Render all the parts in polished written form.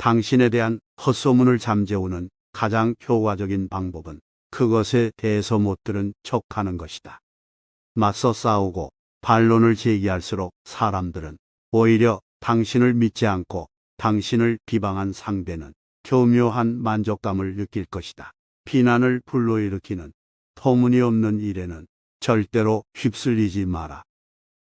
당신에 대한 헛소문을 잠재우는 가장 효과적인 방법은 그것에 대해서 못 들은 척하는 것이다. 맞서 싸우고 반론을 제기할수록 사람들은 오히려 당신을 믿지 않고 당신을 비방한 상대는 교묘한 만족감을 느낄 것이다. 비난을 불러일으키는 터무니없는 일에는 절대로 휩쓸리지 마라.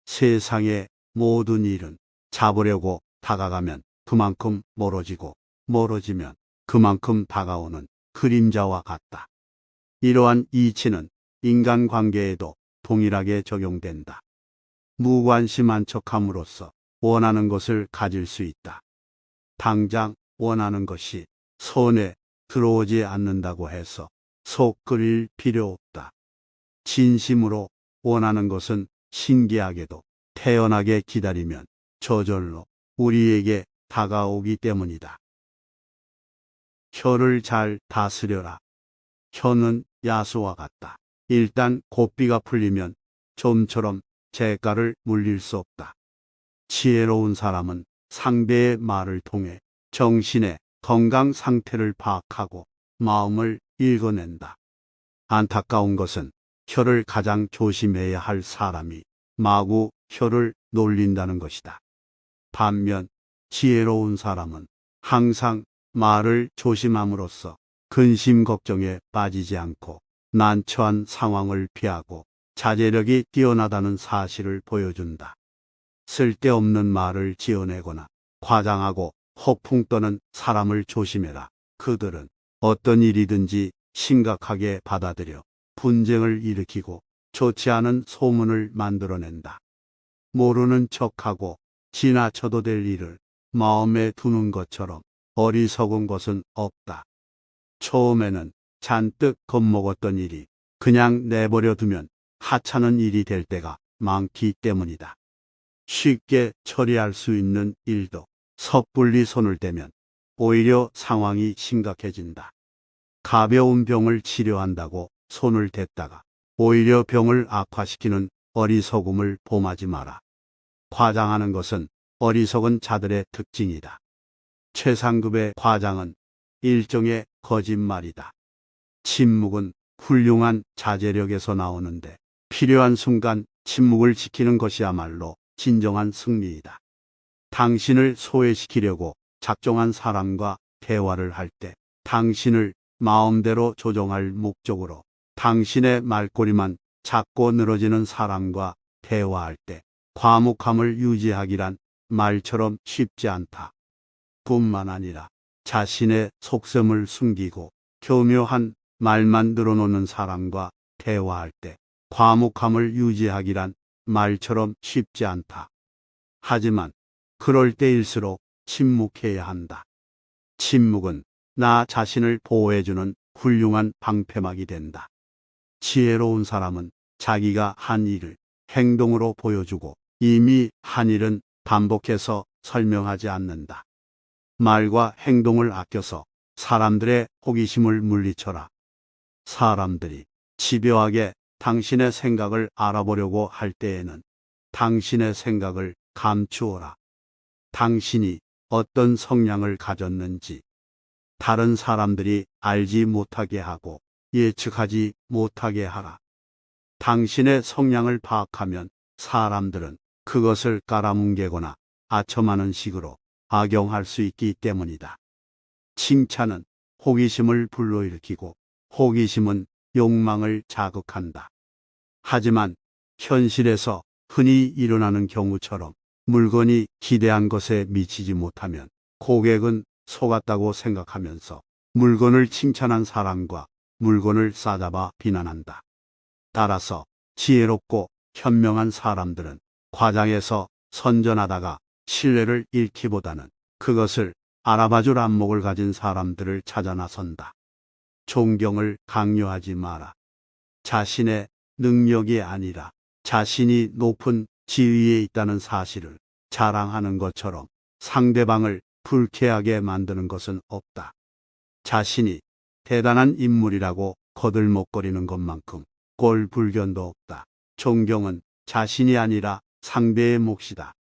세상의 모든 일은 잡으려고 다가가면 그만큼 멀어지고 멀어지면 그만큼 다가오는 그림자와 같다. 이러한 이치는 인간관계에도 동일하게 적용된다. 무관심한 척함으로써 원하는 것을 가질 수 있다. 당장 원하는 것이 손에 들어오지 않는다고 해서 속 끓일 필요 없다. 진심으로 원하는 것은 신기하게도 태연하게 기다리면 저절로 우리에게 다가오기 때문이다. 혀를 잘 다스려라. 혀는 야수와 같다. 일단 고삐가 풀리면 좀처럼 재갈을 물릴 수 없다. 지혜로운 사람은 상대의 말을 통해 정신의 건강 상태를 파악하고 마음을 읽어낸다. 안타까운 것은 혀를 가장 조심해야 할 사람이 마구 혀를 놀린다는 것이다. 반면 지혜로운 사람은 항상 말을 조심함으로써 근심 걱정에 빠지지 않고 난처한 상황을 피하고 자제력이 뛰어나다는 사실을 보여준다. 쓸데없는 말을 지어내거나 과장하고 허풍 떠는 사람을 조심해라. 그들은 어떤 일이든지 심각하게 받아들여 분쟁을 일으키고 좋지 않은 소문을 만들어낸다. 모르는 척하고 지나쳐도 될 일을 마음에 두는 것처럼 어리석은 것은 없다. 처음에는 잔뜩 겁먹었던 일이 그냥 내버려 두면 하찮은 일이 될 때가 많기 때문이다. 쉽게 처리할 수 있는 일도 섣불리 손을 대면 오히려 상황이 심각해진다. 가벼운 병을 치료한다고 손을 댔다가 오히려 병을 악화시키는 어리석음을 범하지 마라. 과장하는 것은 어리석은 자들의 특징이다. 최상급의 과장은 일종의 거짓말이다. 침묵은 훌륭한 자제력에서 나오는데 필요한 순간 침묵을 지키는 것이야말로 진정한 승리이다. 당신을 소외시키려고 작정한 사람과 대화를 할 때 당신을 마음대로 조종할 목적으로 당신의 말꼬리만 잡고 늘어지는 사람과 대화할 때 과묵함을 유지하기란 말처럼 쉽지 않다. 뿐만 아니라 자신의 속셈을 숨기고 교묘한 말만 늘어놓는 사람과 대화할 때 과묵함을 유지하기란 말처럼 쉽지 않다. 하지만 그럴 때일수록 침묵해야 한다. 침묵은 나 자신을 보호해주는 훌륭한 방패막이 된다. 지혜로운 사람은 자기가 한 일을 행동으로 보여주고 이미 한 일은 반복해서 설명하지 않는다. 말과 행동을 아껴서 사람들의 호기심을 물리쳐라. 사람들이 집요하게 당신의 생각을 알아보려고 할 때에는 당신의 생각을 감추어라. 당신이 어떤 성향을 가졌는지 다른 사람들이 알지 못하게 하고 예측하지 못하게 하라. 당신의 성향을 파악하면 사람들은 그것을 깔아뭉개거나 아첨하는 식으로 악용할 수 있기 때문이다. 칭찬은 호기심을 불러일으키고 호기심은 욕망을 자극한다. 하지만 현실에서 흔히 일어나는 경우처럼 물건이 기대한 것에 미치지 못하면 고객은 속았다고 생각하면서 물건을 칭찬한 사람과 물건을 싸잡아 비난한다. 따라서 지혜롭고 현명한 사람들은 과장해서 선전하다가 신뢰를 잃기보다는 그것을 알아봐줄 안목을 가진 사람들을 찾아 나선다. 존경을 강요하지 마라. 자신의 능력이 아니라 자신이 높은 지위에 있다는 사실을 자랑하는 것처럼 상대방을 불쾌하게 만드는 것은 없다. 자신이 대단한 인물이라고 거들먹거리는 것만큼 꼴불견도 없다. 존경은 자신이 아니라 상대의 몫이다.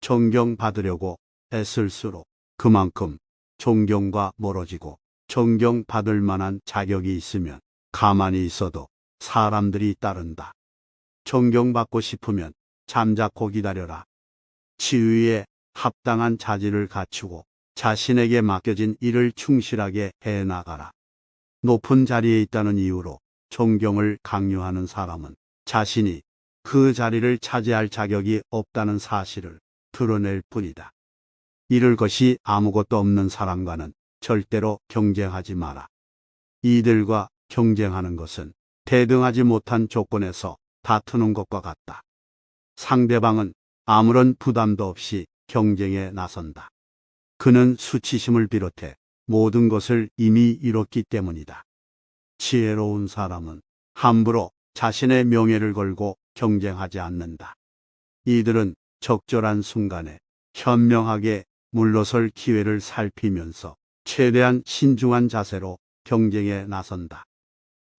존경받으려고 애쓸수록 그만큼 존경과 멀어지고 존경받을 만한 자격이 있으면 가만히 있어도 사람들이 따른다. 존경받고 싶으면 잠자코 기다려라. 지위에 합당한 자질을 갖추고 자신에게 맡겨진 일을 충실하게 해나가라. 높은 자리에 있다는 이유로 존경을 강요하는 사람은 자신이 그 자리를 차지할 자격이 없다는 사실을 드러낼 뿐이다. 이럴 것이 아무것도 없는 사람과는 절대로 경쟁하지 마라. 이들과 경쟁하는 것은 대등하지 못한 조건에서 다투는 것과 같다. 상대방은 아무런 부담도 없이 경쟁에 나선다. 그는 수치심을 비롯해 모든 것을 이미 이뤘기 때문이다. 지혜로운 사람은 함부로 자신의 명예를 걸고 경쟁하지 않는다. 이들은 적절한 순간에 현명하게 물러설 기회를 살피면서 최대한 신중한 자세로 경쟁에 나선다.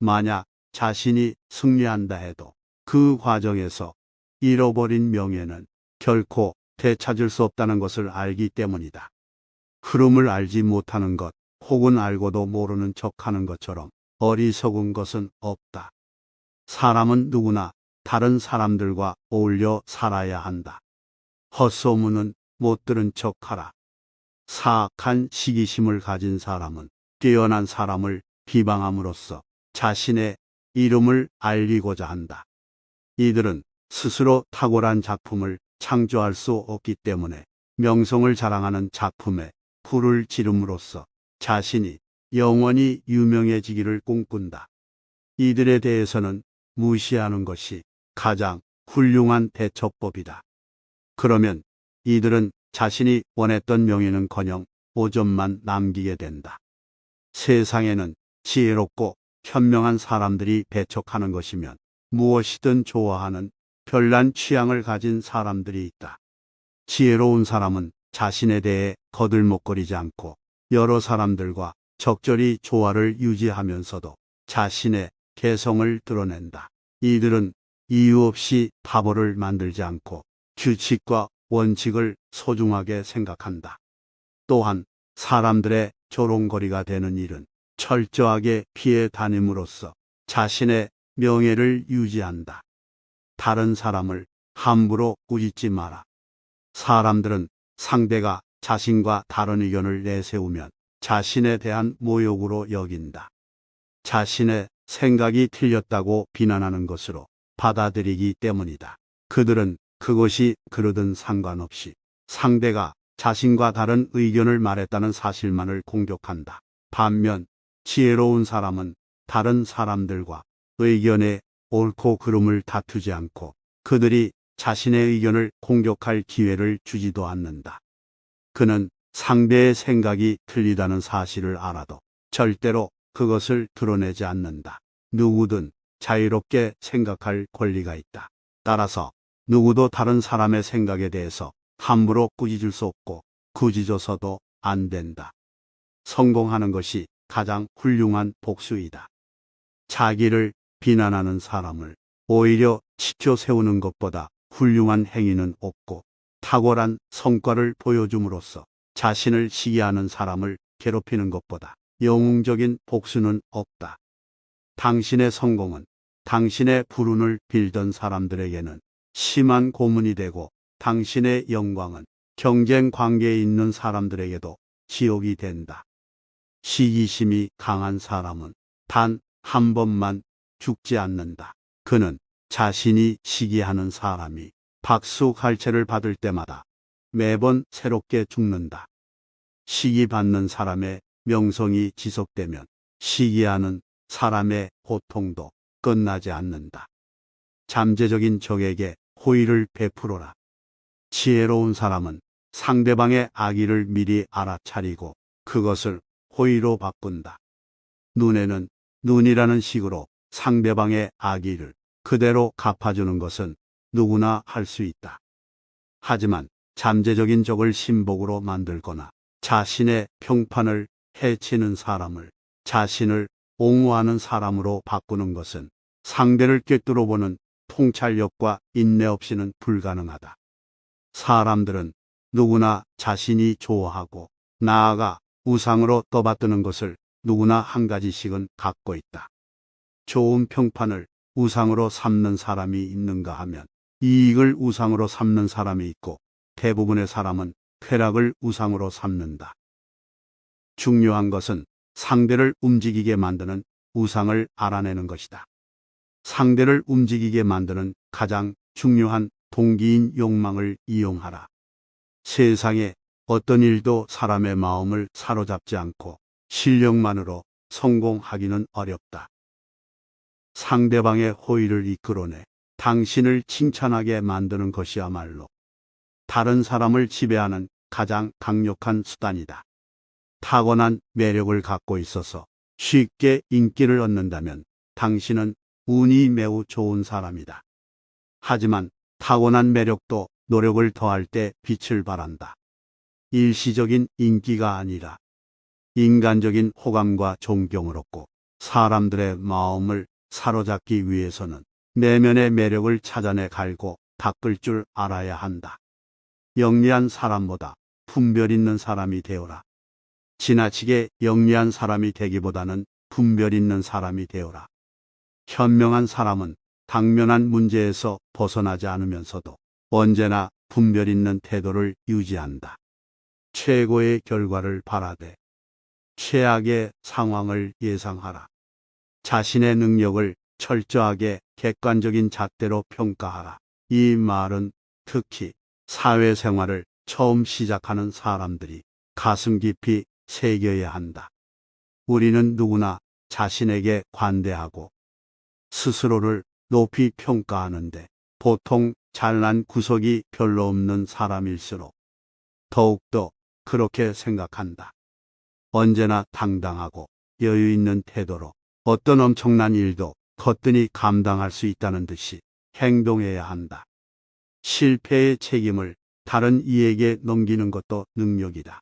만약 자신이 승리한다 해도 그 과정에서 잃어버린 명예는 결코 되찾을 수 없다는 것을 알기 때문이다. 흐름을 알지 못하는 것 혹은 알고도 모르는 척하는 것처럼 어리석은 것은 없다. 사람은 누구나 다른 사람들과 어울려 살아야 한다. 헛소문은 못 들은 척하라. 사악한 시기심을 가진 사람은 뛰어난 사람을 비방함으로써 자신의 이름을 알리고자 한다. 이들은 스스로 탁월한 작품을 창조할 수 없기 때문에 명성을 자랑하는 작품에 불을 지름으로써 자신이 영원히 유명해지기를 꿈꾼다. 이들에 대해서는 무시하는 것이 가장 훌륭한 대처법이다. 그러면 이들은 자신이 원했던 명예는커녕 오점만 남기게 된다. 세상에는 지혜롭고 현명한 사람들이 배척하는 것이면 무엇이든 좋아하는 별난 취향을 가진 사람들이 있다. 지혜로운 사람은 자신에 대해 거들먹거리지 않고 여러 사람들과 적절히 조화를 유지하면서도 자신의 개성을 드러낸다. 이들은 이유 없이 바보를 만들지 않고 규칙과 원칙을 소중하게 생각한다. 또한 사람들의 조롱거리가 되는 일은 철저하게 피해 다님으로써 자신의 명예를 유지한다. 다른 사람을 함부로 꾸짖지 마라. 사람들은 상대가 자신과 다른 의견을 내세우면 자신에 대한 모욕으로 여긴다. 자신의 생각이 틀렸다고 비난하는 것으로 받아들이기 때문이다. 그들은 그것이 그러든 상관없이 상대가 자신과 다른 의견을 말했다는 사실만을 공격한다. 반면 지혜로운 사람은 다른 사람들과 의견의 옳고 그름을 다투지 않고 그들이 자신의 의견을 공격할 기회를 주지도 않는다. 그는 상대의 생각이 틀리다는 사실을 알아도 절대로 그것을 드러내지 않는다. 누구든 자유롭게 생각할 권리가 있다. 따라서 누구도 다른 사람의 생각에 대해서 함부로 꾸짖을 수 없고 꾸짖어서도 안 된다. 성공하는 것이 가장 훌륭한 복수이다. 자기를 비난하는 사람을 오히려 치켜 세우는 것보다 훌륭한 행위는 없고 탁월한 성과를 보여줌으로써 자신을 시기하는 사람을 괴롭히는 것보다 영웅적인 복수는 없다. 당신의 성공은 당신의 불운을 빌던 사람들에게는 심한 고문이 되고 당신의 영광은 경쟁 관계에 있는 사람들에게도 지옥이 된다. 시기심이 강한 사람은 단 한 번만 죽지 않는다. 그는 자신이 시기하는 사람이 박수갈채를 받을 때마다 매번 새롭게 죽는다. 시기받는 사람의 명성이 지속되면 시기하는 사람의 고통도 끝나지 않는다. 잠재적인 적에게 호의를 베풀어라. 지혜로운 사람은 상대방의 악의를 미리 알아차리고 그것을 호의로 바꾼다. 눈에는 눈이라는 식으로 상대방의 악의를 그대로 갚아주는 것은 누구나 할 수 있다. 하지만 잠재적인 적을 신복으로 만들거나 자신의 평판을 해치는 사람을 자신을 옹호하는 사람으로 바꾸는 것은 상대를 꿰뚫어 보는 통찰력과 인내 없이는 불가능하다. 사람들은 누구나 자신이 좋아하고 나아가 우상으로 떠받드는 것을 누구나 한 가지씩은 갖고 있다. 좋은 평판을 우상으로 삼는 사람이 있는가 하면 이익을 우상으로 삼는 사람이 있고 대부분의 사람은 쾌락을 우상으로 삼는다. 중요한 것은 상대를 움직이게 만드는 우상을 알아내는 것이다. 상대를 움직이게 만드는 가장 중요한 동기인 욕망을 이용하라. 세상에 어떤 일도 사람의 마음을 사로잡지 않고 실력만으로 성공하기는 어렵다. 상대방의 호의를 이끌어내 당신을 칭찬하게 만드는 것이야말로 다른 사람을 지배하는 가장 강력한 수단이다. 타고난 매력을 갖고 있어서 쉽게 인기를 얻는다면 당신은 운이 매우 좋은 사람이다. 하지만 타고난 매력도 노력을 더할 때 빛을 발한다. 일시적인 인기가 아니라 인간적인 호감과 존경을 얻고 사람들의 마음을 사로잡기 위해서는 내면의 매력을 찾아내 갈고 닦을 줄 알아야 한다. 영리한 사람보다 분별 있는 사람이 되어라. 지나치게 영리한 사람이 되기보다는 분별 있는 사람이 되어라. 현명한 사람은 당면한 문제에서 벗어나지 않으면서도 언제나 분별 있는 태도를 유지한다. 최고의 결과를 바라되 최악의 상황을 예상하라. 자신의 능력을 철저하게 객관적인 잣대로 평가하라. 이 말은 특히 사회생활을 처음 시작하는 사람들이 가슴 깊이 새겨야 한다. 우리는 누구나 자신에게 관대하고 스스로를 높이 평가하는데 보통 잘난 구석이 별로 없는 사람일수록 더욱더 그렇게 생각한다. 언제나 당당하고 여유 있는 태도로 어떤 엄청난 일도 거뜬히 감당할 수 있다는 듯이 행동해야 한다. 실패의 책임을 다른 이에게 넘기는 것도 능력이다.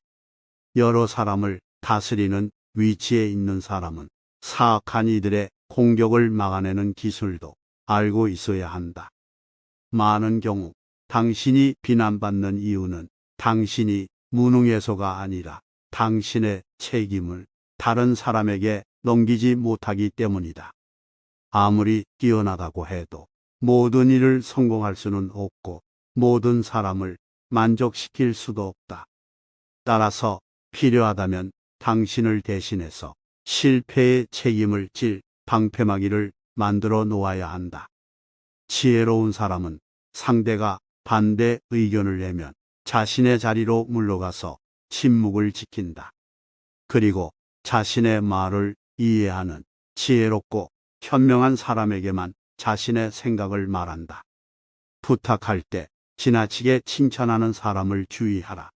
여러 사람을 다스리는 위치에 있는 사람은 사악한 이들의 공격을 막아내는 기술도 알고 있어야 한다. 많은 경우 당신이 비난받는 이유는 당신이 무능해서가 아니라 당신의 책임을 다른 사람에게 넘기지 못하기 때문이다. 아무리 뛰어나다고 해도 모든 일을 성공할 수는 없고 모든 사람을 만족시킬 수도 없다. 따라서 필요하다면 당신을 대신해서 실패의 책임을 질 방패막이를 만들어 놓아야 한다. 지혜로운 사람은 상대가 반대 의견을 내면 자신의 자리로 물러가서 침묵을 지킨다. 그리고 자신의 말을 이해하는 지혜롭고 현명한 사람에게만 자신의 생각을 말한다. 부탁할 때 지나치게 칭찬하는 사람을 주의하라.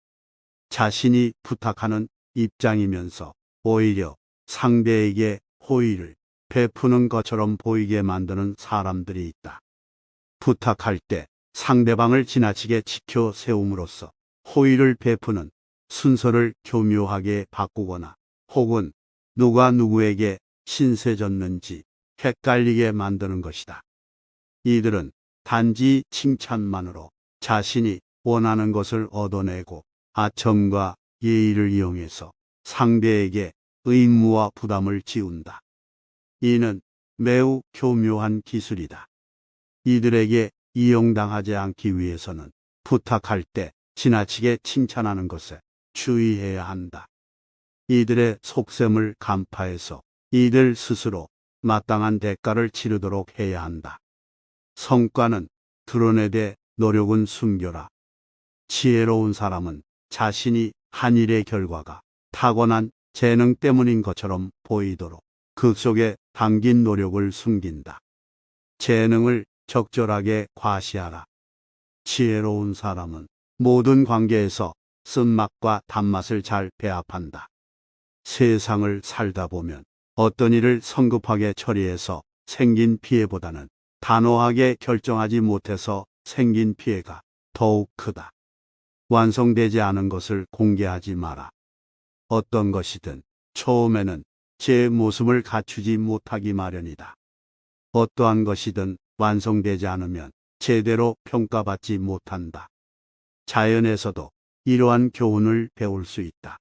자신이 부탁하는 입장이면서 오히려 상대에게 호의를 베푸는 것처럼 보이게 만드는 사람들이 있다. 부탁할 때 상대방을 지나치게 지켜 세움으로써 호의를 베푸는 순서를 교묘하게 바꾸거나 혹은 누가 누구에게 신세졌는지 헷갈리게 만드는 것이다. 이들은 단지 칭찬만으로 자신이 원하는 것을 얻어내고 아첨과 예의를 이용해서 상대에게 의무와 부담을 지운다. 이는 매우 교묘한 기술이다. 이들에게 이용당하지 않기 위해서는 부탁할 때 지나치게 칭찬하는 것에 주의해야 한다. 이들의 속셈을 간파해서 이들 스스로 마땅한 대가를 치르도록 해야 한다. 성과는 드러내되 노력은 숨겨라. 지혜로운 사람은 자신이 한 일의 결과가 타고난 재능 때문인 것처럼 보이도록 그 속에 담긴 노력을 숨긴다. 재능을 적절하게 과시하라. 지혜로운 사람은 모든 관계에서 쓴맛과 단맛을 잘 배합한다. 세상을 살다 보면 어떤 일을 성급하게 처리해서 생긴 피해보다는 단호하게 결정하지 못해서 생긴 피해가 더욱 크다. 완성되지 않은 것을 공개하지 마라. 어떤 것이든 처음에는 제 모습을 갖추지 못하기 마련이다. 어떠한 것이든 완성되지 않으면 제대로 평가받지 못한다. 자연에서도 이러한 교훈을 배울 수 있다.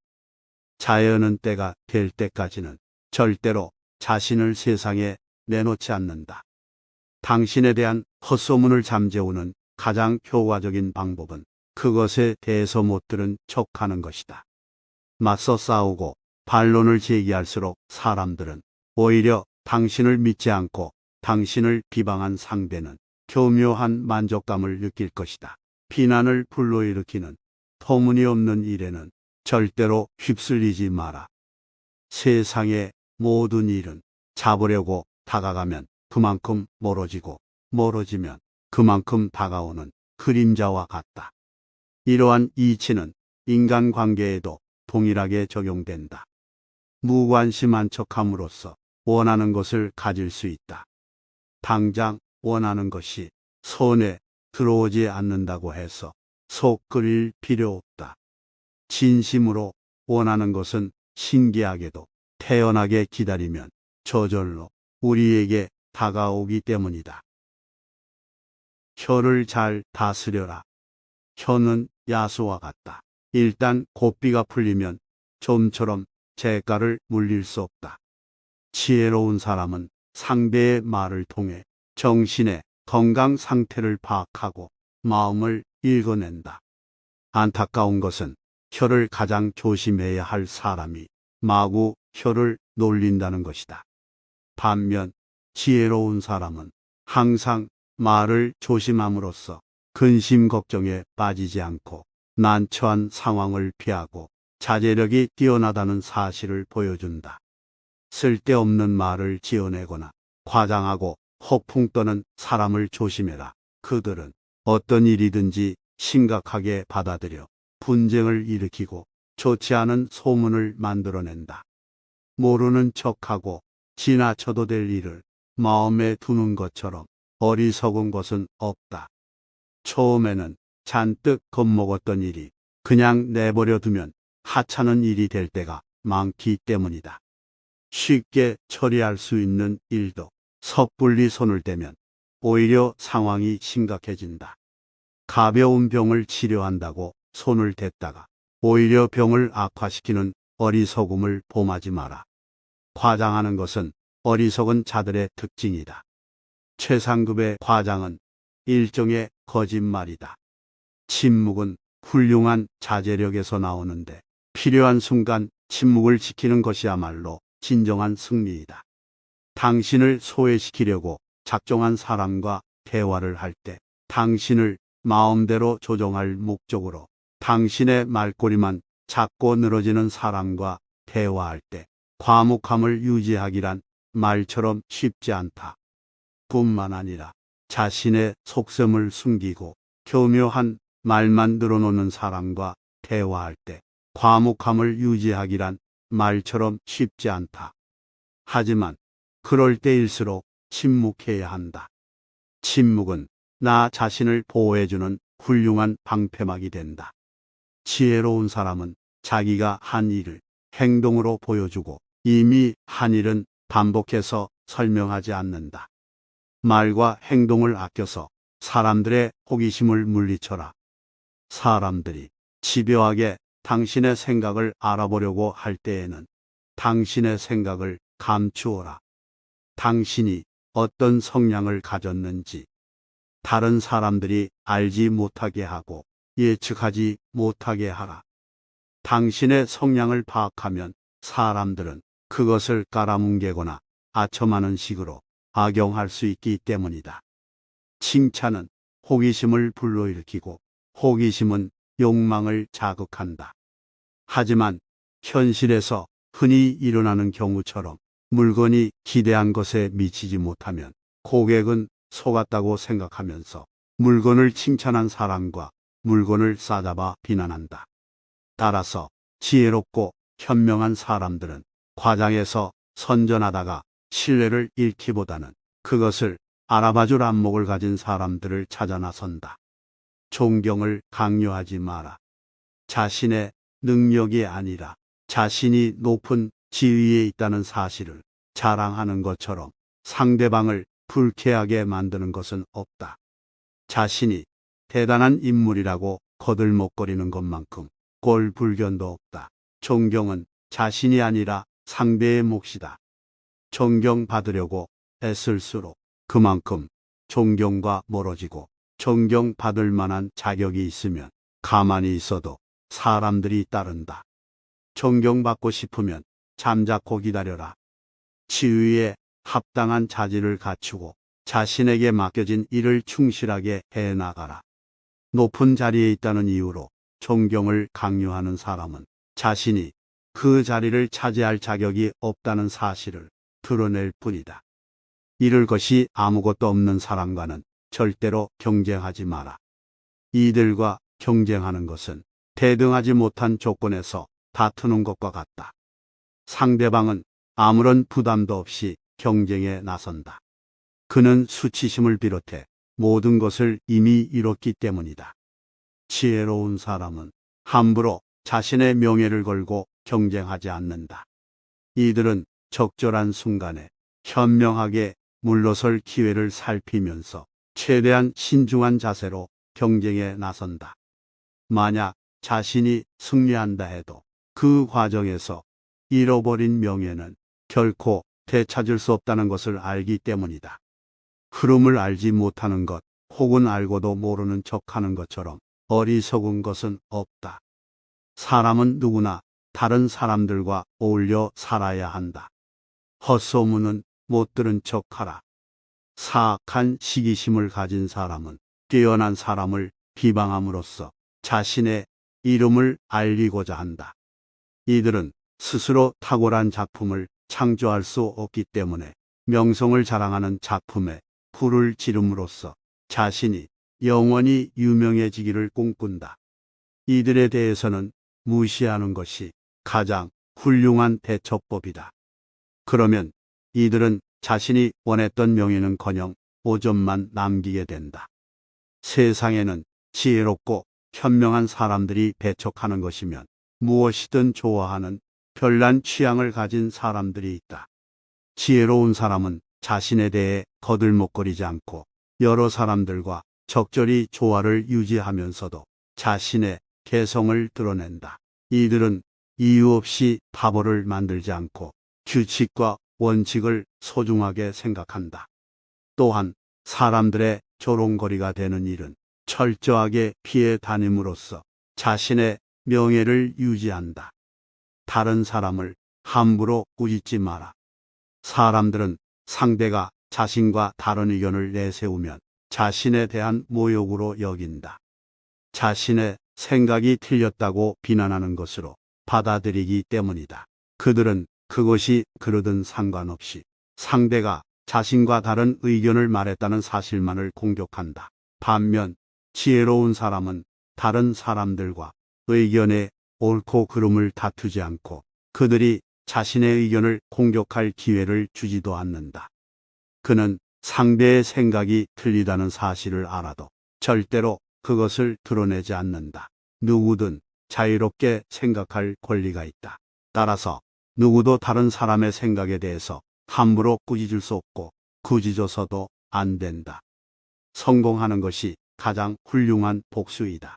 자연은 때가 될 때까지는 절대로 자신을 세상에 내놓지 않는다. 당신에 대한 헛소문을 잠재우는 가장 효과적인 방법은 그것에 대해서 못 들은 척하는 것이다. 맞서 싸우고 반론을 제기할수록 사람들은 오히려 당신을 믿지 않고 당신을 비방한 상대는 교묘한 만족감을 느낄 것이다. 비난을 불러일으키는 터무니없는 일에는 절대로 휩쓸리지 마라. 세상의 모든 일은 잡으려고 다가가면 그만큼 멀어지고 멀어지면 그만큼 다가오는 그림자와 같다. 이러한 이치는 인간관계에도 동일하게 적용된다. 무관심한 척함으로써 원하는 것을 가질 수 있다. 당장 원하는 것이 손에 들어오지 않는다고 해서 속 끓일 필요 없다. 진심으로 원하는 것은 신기하게도 태연하게 기다리면 저절로 우리에게 다가오기 때문이다. 혀를 잘 다스려라. 혀는 야수와 같다. 일단 고삐가 풀리면 좀처럼 재갈을 물릴 수 없다. 지혜로운 사람은 상대의 말을 통해 정신의 건강 상태를 파악하고 마음을 읽어낸다. 안타까운 것은 혀를 가장 조심해야 할 사람이 마구 혀를 놀린다는 것이다. 반면 지혜로운 사람은 항상 말을 조심함으로써 근심 걱정에 빠지지 않고 난처한 상황을 피하고 자제력이 뛰어나다는 사실을 보여준다. 쓸데없는 말을 지어내거나 과장하고 허풍 떠는 사람을 조심해라. 그들은 어떤 일이든지 심각하게 받아들여 분쟁을 일으키고 좋지 않은 소문을 만들어낸다. 모르는 척하고 지나쳐도 될 일을 마음에 두는 것처럼 어리석은 것은 없다. 처음에는 잔뜩 겁먹었던 일이 그냥 내버려 두면 하찮은 일이 될 때가 많기 때문이다. 쉽게 처리할 수 있는 일도 섣불리 손을 대면 오히려 상황이 심각해진다. 가벼운 병을 치료한다고 손을 댔다가 오히려 병을 악화시키는 어리석음을 범하지 마라. 과장하는 것은 어리석은 자들의 특징이다. 최상급의 과장은 일종의 거짓말이다. 침묵은 훌륭한 자제력에서 나오는데 필요한 순간 침묵을 지키는 것이야말로 진정한 승리이다. 당신을 소외시키려고 작정한 사람과 대화를 할 때 당신을 마음대로 조종할 목적으로 당신의 말꼬리만 잡고 늘어지는 사람과 대화할 때 과묵함을 유지하기란 말처럼 쉽지 않다. 뿐만 아니라 자신의 속셈을 숨기고 교묘한 말만 늘어놓는 사람과 대화할 때 과묵함을 유지하기란 말처럼 쉽지 않다. 하지만 그럴 때일수록 침묵해야 한다. 침묵은 나 자신을 보호해주는 훌륭한 방패막이 된다. 지혜로운 사람은 자기가 한 일을 행동으로 보여주고 이미 한 일은 반복해서 설명하지 않는다. 말과 행동을 아껴서 사람들의 호기심을 물리쳐라. 사람들이 집요하게 당신의 생각을 알아보려고 할 때에는 당신의 생각을 감추어라. 당신이 어떤 성향을 가졌는지 다른 사람들이 알지 못하게 하고 예측하지 못하게 하라. 당신의 성향을 파악하면 사람들은 그것을 깔아뭉개거나 아첨하는 식으로 악용할 수 있기 때문이다. 칭찬은 호기심을 불러일으키고 호기심은 욕망을 자극한다. 하지만 현실에서 흔히 일어나는 경우처럼 물건이 기대한 것에 미치지 못하면 고객은 속았다고 생각하면서 물건을 칭찬한 사람과 물건을 싸잡아 비난한다. 따라서 지혜롭고 현명한 사람들은 과장해서 선전하다가 신뢰를 잃기보다는 그것을 알아봐줄 안목을 가진 사람들을 찾아 나선다. 존경을 강요하지 마라. 자신의 능력이 아니라 자신이 높은 지위에 있다는 사실을 자랑하는 것처럼 상대방을 불쾌하게 만드는 것은 없다. 자신이 대단한 인물이라고 거들먹거리는 것만큼 꼴불견도 없다. 존경은 자신이 아니라 상대의 몫이다. 존경받으려고 애쓸수록 그만큼 존경과 멀어지고, 존경받을 만한 자격이 있으면 가만히 있어도 사람들이 따른다. 존경받고 싶으면 잠자코 기다려라. 지위에 합당한 자질을 갖추고 자신에게 맡겨진 일을 충실하게 해나가라. 높은 자리에 있다는 이유로 존경을 강요하는 사람은 자신이 그 자리를 차지할 자격이 없다는 사실을 드러낼 뿐이다. 이룰 것이 아무것도 없는 사람과는 절대로 경쟁하지 마라. 이들과 경쟁하는 것은 대등하지 못한 조건에서 다투는 것과 같다. 상대방은 아무런 부담도 없이 경쟁에 나선다. 그는 수치심을 비롯해 모든 것을 이미 이뤘기 때문이다. 지혜로운 사람은 함부로 자신의 명예를 걸고 경쟁하지 않는다. 이들은 적절한 순간에 현명하게 물러설 기회를 살피면서 최대한 신중한 자세로 경쟁에 나선다. 만약 자신이 승리한다 해도 그 과정에서 잃어버린 명예는 결코 되찾을 수 없다는 것을 알기 때문이다. 흐름을 알지 못하는 것, 혹은 알고도 모르는 척하는 것처럼 어리석은 것은 없다. 사람은 누구나 다른 사람들과 어울려 살아야 한다. 헛소문은 못 들은 척하라. 사악한 시기심을 가진 사람은 뛰어난 사람을 비방함으로써 자신의 이름을 알리고자 한다. 이들은 스스로 탁월한 작품을 창조할 수 없기 때문에 명성을 자랑하는 작품에 불을 지름으로써 자신이 영원히 유명해지기를 꿈꾼다. 이들에 대해서는 무시하는 것이 가장 훌륭한 대처법이다. 그러면 이들은 자신이 원했던 명예는커녕 오점만 남기게 된다. 세상에는 지혜롭고 현명한 사람들이 배척하는 것이면 무엇이든 좋아하는 별난 취향을 가진 사람들이 있다. 지혜로운 사람은 자신에 대해 거들먹거리지 않고 여러 사람들과 적절히 조화를 유지하면서도 자신의 개성을 드러낸다. 이들은 이유 없이 바보를 만들지 않고 규칙과 원칙을 소중하게 생각한다. 또한 사람들의 조롱거리가 되는 일은 철저하게 피해 다님으로써 자신의 명예를 유지한다. 다른 사람을 함부로 꾸짖지 마라. 사람들은 상대가 자신과 다른 의견을 내세우면 자신에 대한 모욕으로 여긴다. 자신의 생각이 틀렸다고 비난하는 것으로 받아들이기 때문이다. 그들은 그것이 그러든 상관없이 상대가 자신과 다른 의견을 말했다는 사실만을 공격한다. 반면 지혜로운 사람은 다른 사람들과 의견의 옳고 그름을 다투지 않고 그들이 자신의 의견을 공격할 기회를 주지도 않는다. 그는 상대의 생각이 틀리다는 사실을 알아도 절대로 그것을 드러내지 않는다. 누구든 자유롭게 생각할 권리가 있다. 따라서 누구도 다른 사람의 생각에 대해서 함부로 꾸짖을 수 없고 꾸짖어서도 안 된다. 성공하는 것이 가장 훌륭한 복수이다.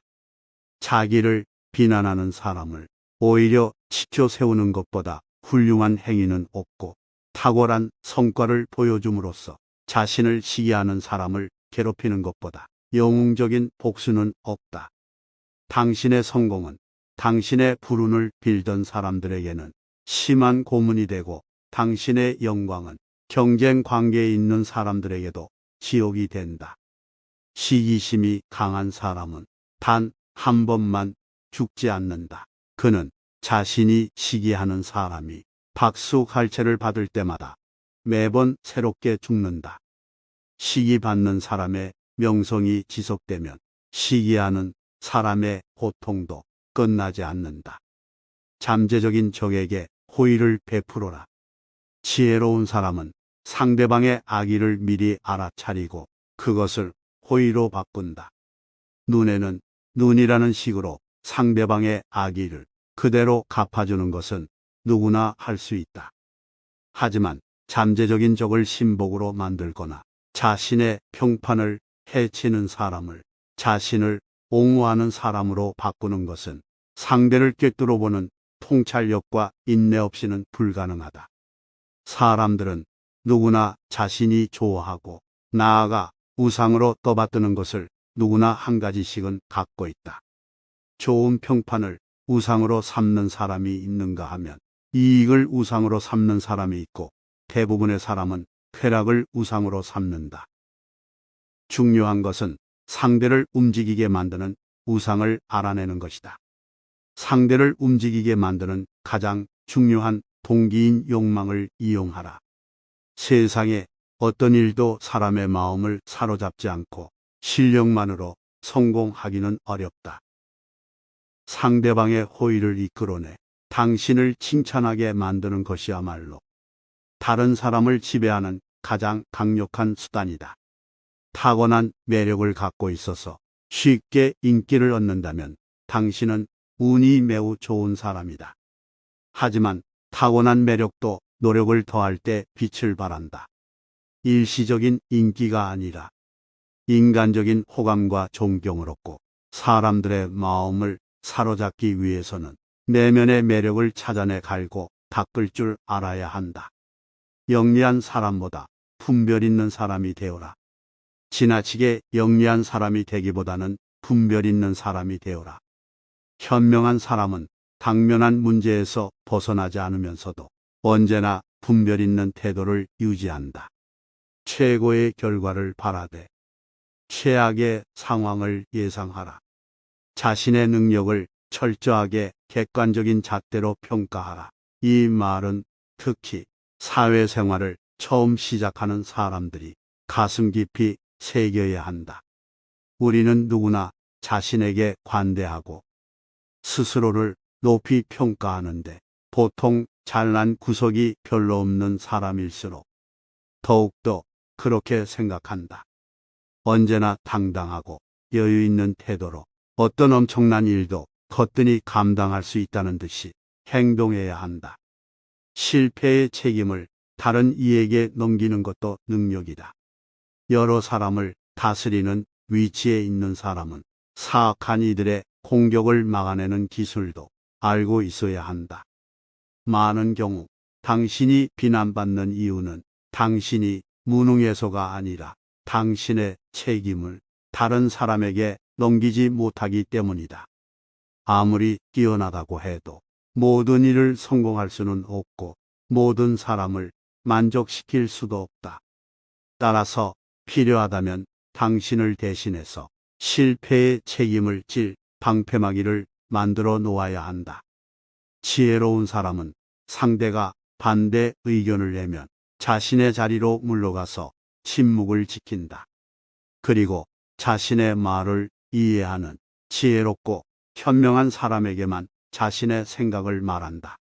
자기를 비난하는 사람을 오히려 치켜 세우는 것보다 훌륭한 행위는 없고, 탁월한 성과를 보여줌으로써 자신을 시기하는 사람을 괴롭히는 것보다 영웅적인 복수는 없다. 당신의 성공은 당신의 불운을 빌던 사람들에게는 심한 고문이 되고, 당신의 영광은 경쟁 관계에 있는 사람들에게도 지옥이 된다. 시기심이 강한 사람은 단 한 번만 죽지 않는다. 그는 자신이 시기하는 사람이 박수갈채를 받을 때마다 매번 새롭게 죽는다. 시기받는 사람의 명성이 지속되면 시기하는 사람의 고통도 끝나지 않는다. 잠재적인 적에게 호의를 베풀어라. 지혜로운 사람은 상대방의 악의를 미리 알아차리고 그것을 호의로 바꾼다. 눈에는 눈이라는 식으로 상대방의 악의를 그대로 갚아주는 것은 누구나 할 수 있다. 하지만 잠재적인 적을 신복으로 만들거나 자신의 평판을 해치는 사람을 자신을 옹호하는 사람으로 바꾸는 것은 상대를 꿰뚫어 보는 통찰력과 인내 없이는 불가능하다. 사람들은 누구나 자신이 좋아하고 나아가 우상으로 떠받드는 것을 누구나 한 가지씩은 갖고 있다. 좋은 평판을 우상으로 삼는 사람이 있는가 하면 이익을 우상으로 삼는 사람이 있고 대부분의 사람은 쾌락을 우상으로 삼는다. 중요한 것은 상대를 움직이게 만드는 우상을 알아내는 것이다. 상대를 움직이게 만드는 가장 중요한 동기인 욕망을 이용하라. 세상에 어떤 일도 사람의 마음을 사로잡지 않고 실력만으로 성공하기는 어렵다. 상대방의 호의를 이끌어내 당신을 칭찬하게 만드는 것이야말로 다른 사람을 지배하는 가장 강력한 수단이다. 타고난 매력을 갖고 있어서 쉽게 인기를 얻는다면 당신은 운이 매우 좋은 사람이다. 하지만 타고난 매력도 노력을 더할 때 빛을 발한다. 일시적인 인기가 아니라 인간적인 호감과 존경을 얻고 사람들의 마음을 사로잡기 위해서는 내면의 매력을 찾아내 갈고 닦을 줄 알아야 한다. 영리한 사람보다 분별 있는 사람이 되어라. 지나치게 영리한 사람이 되기보다는 분별 있는 사람이 되어라. 현명한 사람은 당면한 문제에서 벗어나지 않으면서도 언제나 분별 있는 태도를 유지한다. 최고의 결과를 바라되 최악의 상황을 예상하라. 자신의 능력을 철저하게 객관적인 잣대로 평가하라. 이 말은 특히 사회생활을 처음 시작하는 사람들이 가슴 깊이 새겨야 한다. 우리는 누구나 자신에게 관대하고 스스로를 높이 평가하는데 보통 잘난 구석이 별로 없는 사람일수록 더욱더 그렇게 생각한다. 언제나 당당하고 여유 있는 태도로 어떤 엄청난 일도 거뜬히 감당할 수 있다는 듯이 행동해야 한다. 실패의 책임을 다른 이에게 넘기는 것도 능력이다. 여러 사람을 다스리는 위치에 있는 사람은 사악한 이들의 공격을 막아내는 기술도 알고 있어야 한다. 많은 경우 당신이 비난받는 이유는 당신이 무능해서가 아니라 당신의 책임을 다른 사람에게 넘기지 못하기 때문이다. 아무리 뛰어나다고 해도 모든 일을 성공할 수는 없고 모든 사람을 만족시킬 수도 없다. 따라서 필요하다면 당신을 대신해서 실패의 책임을 질 방패막이를 만들어 놓아야 한다. 지혜로운 사람은 상대가 반대 의견을 내면 자신의 자리로 물러가서 침묵을 지킨다. 그리고 자신의 말을 이해하는 지혜롭고 현명한 사람에게만 자신의 생각을 말한다.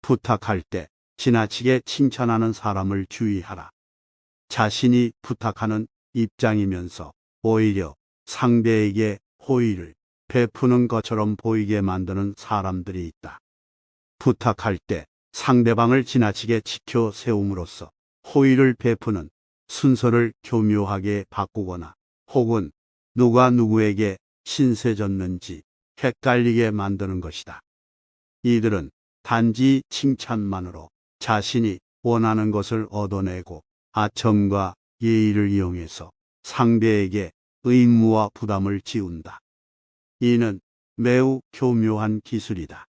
부탁할 때 지나치게 칭찬하는 사람을 주의하라. 자신이 부탁하는 입장이면서 오히려 상대에게 호의를 베푸는 것처럼 보이게 만드는 사람들이 있다. 부탁할 때 상대방을 지나치게 지켜 세움으로써 호의를 베푸는 순서를 교묘하게 바꾸거나 혹은 누가 누구에게 신세졌는지 헷갈리게 만드는 것이다. 이들은 단지 칭찬만으로 자신이 원하는 것을 얻어내고 아첨과 예의를 이용해서 상대에게 의무와 부담을 지운다. 이는 매우 교묘한 기술이다.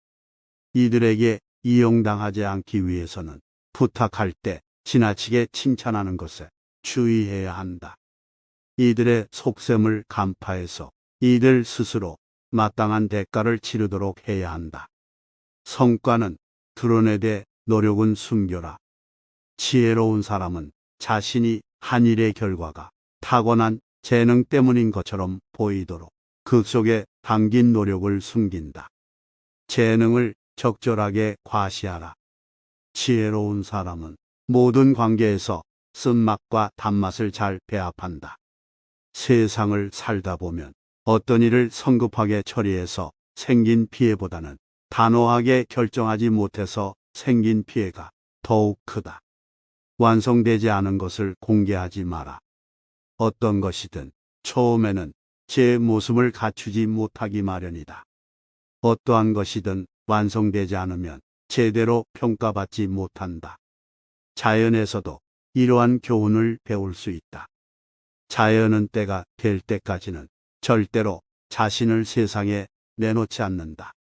이들에게 이용당하지 않기 위해서는 부탁할 때 지나치게 칭찬하는 것에 주의해야 한다. 이들의 속셈을 간파해서 이들 스스로 마땅한 대가를 치르도록 해야 한다. 성과는 드러내되 노력은 숨겨라. 지혜로운 사람은 자신이 한 일의 결과가 타고난 재능 때문인 것처럼 보이도록 그 속에 담긴 노력을 숨긴다. 재능을 적절하게 과시하라. 지혜로운 사람은 모든 관계에서 쓴맛과 단맛을 잘 배합한다. 세상을 살다 보면 어떤 일을 성급하게 처리해서 생긴 피해보다는 단호하게 결정하지 못해서 생긴 피해가 더욱 크다. 완성되지 않은 것을 공개하지 마라. 어떤 것이든 처음에는 제 모습을 갖추지 못하기 마련이다. 어떠한 것이든 완성되지 않으면 제대로 평가받지 못한다. 자연에서도 이러한 교훈을 배울 수 있다. 자연은 때가 될 때까지는 절대로 자신을 세상에 내놓지 않는다.